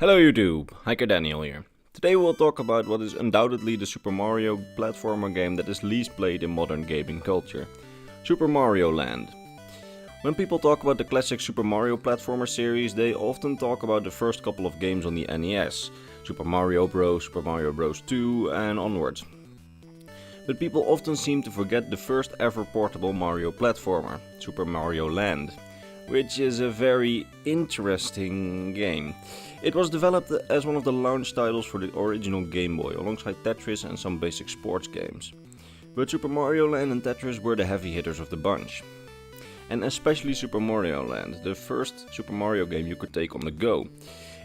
Hello YouTube, Hiker Daniel here. Today we'll talk about what is undoubtedly the Super Mario platformer game that is least played in modern gaming culture, Super Mario Land. When people talk about the classic Super Mario platformer series, they often talk about the first couple of games on the NES, Super Mario Bros., Super Mario Bros. 2 and onwards. But people often seem to forget the first ever portable Mario platformer, Super Mario Land, which is a very interesting game. It was developed as one of the launch titles for the original Game Boy, alongside Tetris and some basic sports games. But Super Mario Land and Tetris were the heavy hitters of the bunch. And especially Super Mario Land, the first Super Mario game you could take on the go.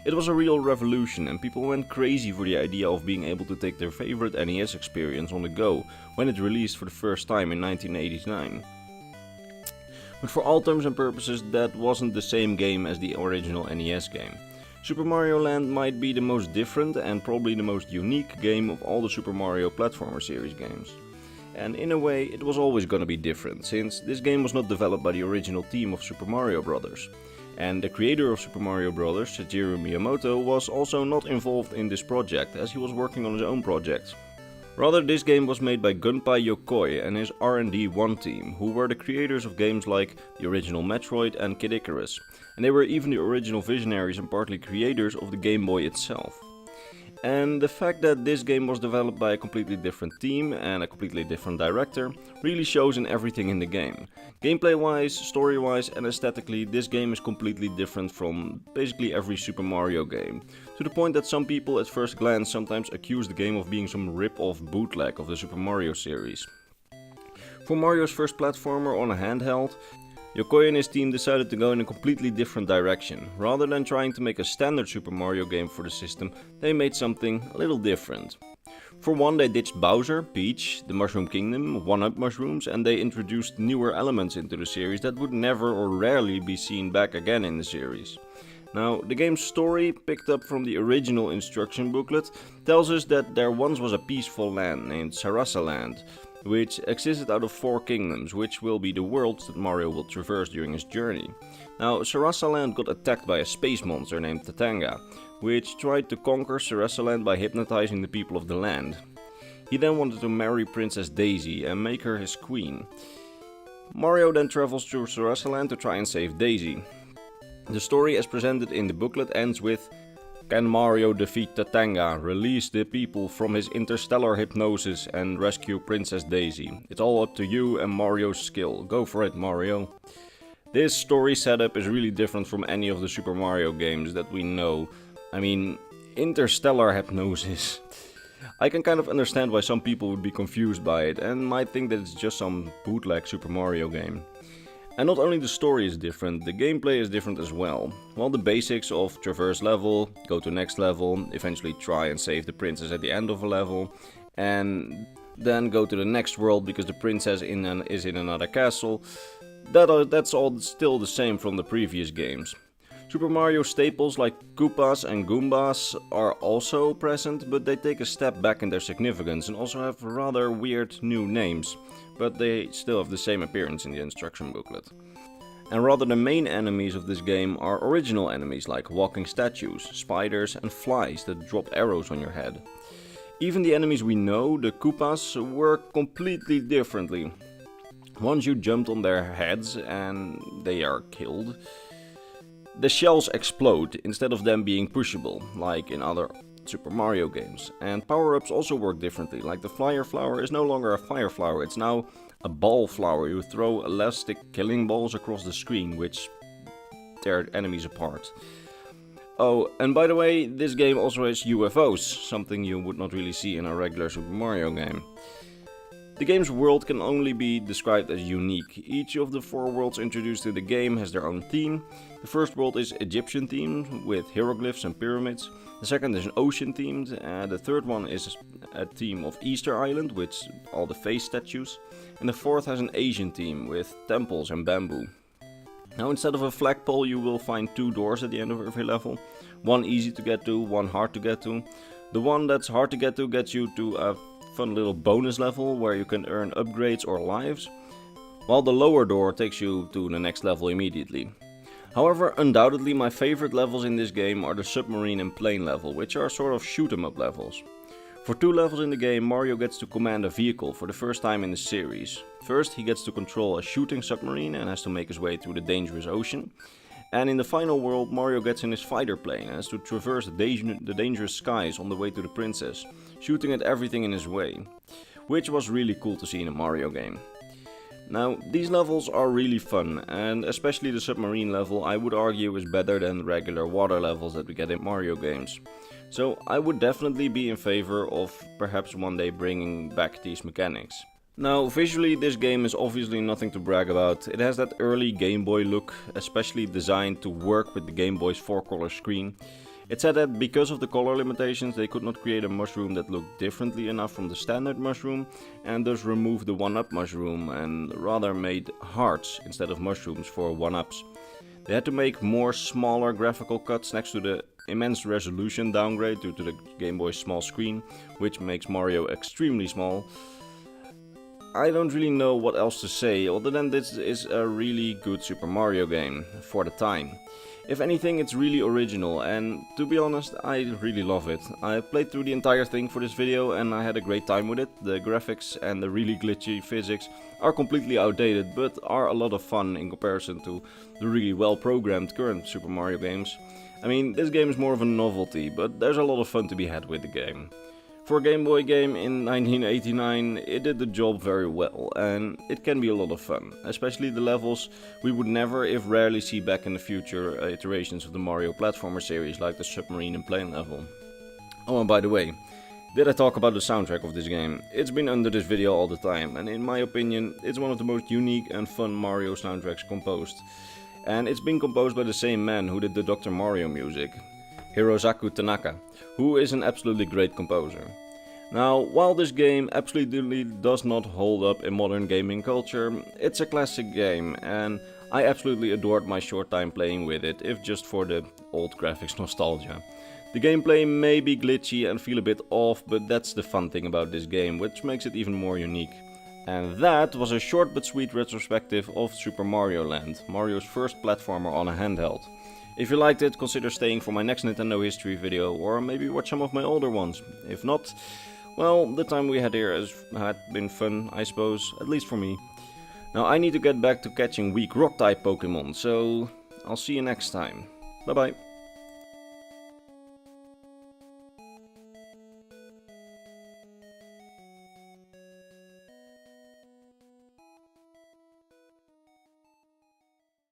It was a real revolution and people went crazy for the idea of being able to take their favorite NES experience on the go when it released for the first time in 1989. But for all terms and purposes, that wasn't the same game as the original NES game. Super Mario Land might be the most different and probably the most unique game of all the Super Mario platformer series games. And in a way, it was always gonna be different, since this game was not developed by the original team of Super Mario Bros. And the creator of Super Mario Bros., Shigeru Miyamoto, was also not involved in this project, as he was working on his own project. Rather, this game was made by Gunpei Yokoi and his R&D 1 team, who were the creators of games like the original Metroid and Kid Icarus, and they were even the original visionaries and partly creators of the Game Boy itself. And the fact that this game was developed by a completely different team and a completely different director really shows in everything in the game. Gameplay wise, story wise and aesthetically, this game is completely different from basically every Super Mario game. To the point that some people at first glance sometimes accuse the game of being some rip-off bootleg of the Super Mario series. For Mario's first platformer on a handheld, Yokoi and his team decided to go in a completely different direction. Rather than trying to make a standard Super Mario game for the system, they made something a little different. For one, they ditched Bowser, Peach, the Mushroom Kingdom, 1-Up mushrooms, and they introduced newer elements into the series that would never or rarely be seen back again in the series. Now, the game's story, picked up from the original instruction booklet, tells us that there once was a peaceful land named Sarasa Land, which existed out of 4 kingdoms, which will be the worlds that Mario will traverse during his journey. Now, Sarasa Land got attacked by a space monster named Tatanga, which tried to conquer Sarasa Land by hypnotizing the people of the land. He then wanted to marry Princess Daisy and make her his queen. Mario then travels through Sarasa Land to try and save Daisy. The story as presented in the booklet ends with: "Can Mario defeat Tatanga, release the people from his interstellar hypnosis and rescue Princess Daisy? It's all up to you and Mario's skill. Go for it, Mario." This story setup is really different from any of the Super Mario games that we know. I mean, interstellar hypnosis. I can kind of understand why some people would be confused by it and might think that it's just some bootleg Super Mario game. And not only the story is different, the gameplay is different as well. Well, the basics of traverse level, go to next level, eventually try and save the princess at the end of a level, and then go to the next world because the princess is in another castle. That's all still the same from the previous games. Super Mario staples like Koopas and Goombas are also present, but they take a step back in their significance and also have rather weird new names, but they still have the same appearance in the instruction booklet. And rather, the main enemies of this game are original enemies like walking statues, spiders and flies that drop arrows on your head. Even the enemies we know, the Koopas, work completely differently. Once you jumped on their heads and they are killed, the shells explode instead of them being pushable, like in other Super Mario games. And power-ups also work differently, like the Flyer Flower is no longer a Fire Flower, it's now a Ball Flower. You throw elastic killing balls across the screen, which tear enemies apart. Oh, and by the way, this game also has UFOs, something you would not really see in a regular Super Mario game. The game's world can only be described as unique. Each of the 4 worlds introduced in the game has their own theme. The first world is Egyptian themed, with hieroglyphs and pyramids. The second is an ocean themed. The third one is a theme of Easter Island, with all the face statues. And the fourth has an Asian theme, with temples and bamboo. Now, instead of a flagpole, you will find 2 doors at the end of every level. One easy to get to, one hard to get to. The one that's hard to get to gets you to a fun little bonus level where you can earn upgrades or lives, while the lower door takes you to the next level immediately. However, undoubtedly my favorite levels in this game are the submarine and plane level, which are sort of shoot 'em up levels. For 2 levels in the game, Mario gets to command a vehicle for the first time in the series. First, he gets to control a shooting submarine and has to make his way through the dangerous ocean. And in the final world, Mario gets in his fighter plane and has to traverse the dangerous skies on the way to the princess, shooting at everything in his way, which was really cool to see in a Mario game. Now, these levels are really fun, and especially the submarine level I would argue is better than regular water levels that we get in Mario games. So I would definitely be in favor of perhaps one day bringing back these mechanics. Now, visually this game is obviously nothing to brag about. It has that early Game Boy look, especially designed to work with the Game Boy's 4-color screen. It said that because of the color limitations they could not create a mushroom that looked differently enough from the standard mushroom, and thus removed the 1-up mushroom and rather made hearts instead of mushrooms for 1-ups. They had to make more smaller graphical cuts next to the immense resolution downgrade due to the Game Boy's small screen, which makes Mario extremely small. I don't really know what else to say other than this is a really good Super Mario game for the time. If anything, it's really original, and to be honest, I really love it. I played through the entire thing for this video and I had a great time with it. The graphics and the really glitchy physics are completely outdated, but are a lot of fun in comparison to the really well programmed current Super Mario games. I mean, this game is more of a novelty, but there's a lot of fun to be had with the game. For a Game Boy game in 1989, it did the job very well, and it can be a lot of fun, especially the levels we would never, if rarely, see back in the future iterations of the Mario platformer series, like the submarine and plane level. Oh, and by the way, did I talk about the soundtrack of this game? It's been under this video all the time, and in my opinion, it's one of the most unique and fun Mario soundtracks composed. And it's been composed by the same man who did the Dr. Mario music, Hirosaku Tanaka, who is an absolutely great composer. Now, while this game absolutely does not hold up in modern gaming culture, it's a classic game, and I absolutely adored my short time playing with it, if just for the old graphics nostalgia. The gameplay may be glitchy and feel a bit off, but that's the fun thing about this game, which makes it even more unique. And that was a short but sweet retrospective of Super Mario Land, Mario's first platformer on a handheld. If you liked it, consider staying for my next Nintendo history video, or maybe watch some of my older ones. If not, well, the time we had here had been fun, I suppose, at least for me. Now I need to get back to catching weak rock type Pokemon, so I'll see you next time. Bye bye.